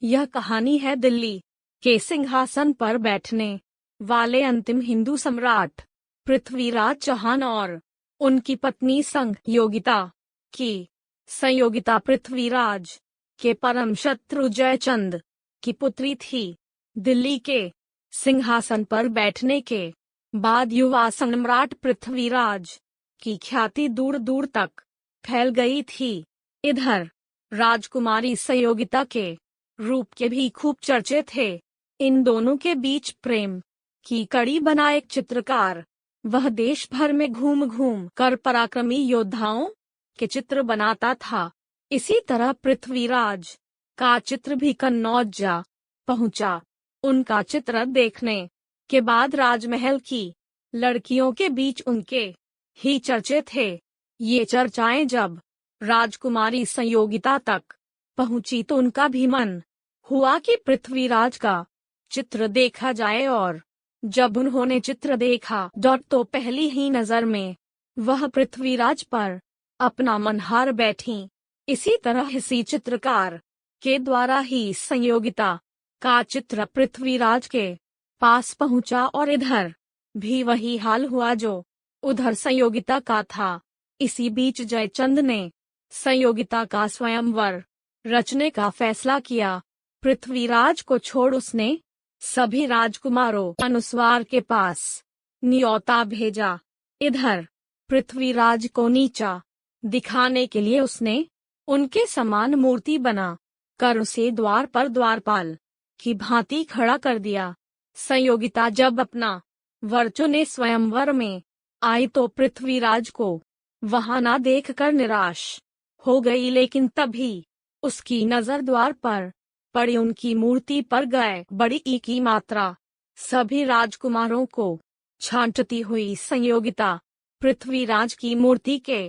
यह कहानी है दिल्ली के सिंहासन पर बैठने वाले अंतिम हिंदू सम्राट पृथ्वीराज चौहान और उनकी पत्नी संयोगिता की। संयोगिता पृथ्वीराज के परम शत्रु जयचंद की पुत्री थी। दिल्ली के सिंहासन पर बैठने के बाद युवा सम्राट पृथ्वीराज की ख्याति दूर दूर तक फैल गई थी। इधर राजकुमारी संयोगिता के रूप के भी खूब चर्चे थे। इन दोनों के बीच प्रेम की कड़ी बना एक चित्रकार वह देश भर में घूम घूम कर पराक्रमी योद्धाओं के चित्र बनाता था। इसी तरह पृथ्वीराज का चित्र भी कन्नौज जा पहुंचा। उनका चित्र देखने के बाद राजमहल की लड़कियों के बीच उनके ही चर्चे थे। ये चर्चाएं जब राजकुमारी संयोगिता तक पहुंची तो उनका भी मन हुआ कि पृथ्वीराज का चित्र देखा जाए, और जब उन्होंने चित्र देखा तो पहली ही नजर में वह पृथ्वीराज पर अपना मन हार बैठी। इसी तरह इसी चित्रकार के द्वारा ही संयोगिता का चित्र पृथ्वीराज के पास पहुंचा, और इधर भी वही हाल हुआ जो उधर संयोगिता का था। इसी बीच जयचंद ने संयोगिता का स्वयंवर रचने का फैसला किया। पृथ्वीराज को छोड़ उसने सभी राजकुमारों अनुस्वार के पास न्योता भेजा। इधर पृथ्वीराज को नीचा दिखाने के लिए उसने उनके समान मूर्ति बना कर उसे द्वार पर द्वारपाल की भांति खड़ा कर दिया। संयोगिता जब अपना वर चुने स्वयंवर में आई तो पृथ्वीराज को वहां ना देखकर निराश हो गई, लेकिन तभी उसकी नजर द्वार पर पड़ी उनकी मूर्ति पर गए बड़ी की मात्रा सभी राजकुमारों को छांटती हुई संयोगिता पृथ्वीराज की मूर्ति के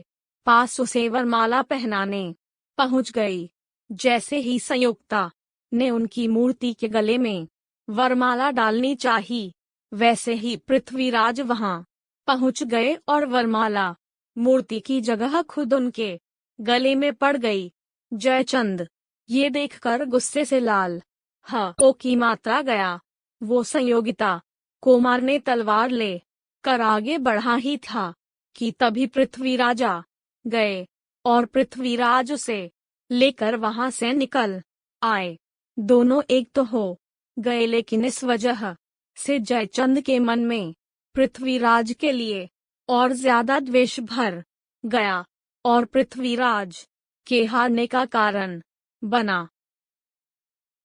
पास उसे वरमाला पहनाने पहुंच गई। जैसे ही संयोगिता ने उनकी मूर्ति के गले में वरमाला डालनी चाहिए, वैसे ही पृथ्वीराज वहां पहुंच गए और वरमाला मूर्ति की जगह खुद उनके गले में पड़ गई। जयचंद ये देखकर गुस्से से लाल हो की मात्रा गया। वो संयोगिता को मारने तलवार ले कर आगे बढ़ा ही था कि तभी पृथ्वीराज आ गए और पृथ्वीराज उसे लेकर वहां से निकल आए। दोनों एक तो हो गए, लेकिन इस वजह से जयचंद के मन में पृथ्वीराज के लिए और ज्यादा द्वेष भर गया और पृथ्वीराज के हारने का कारण बना।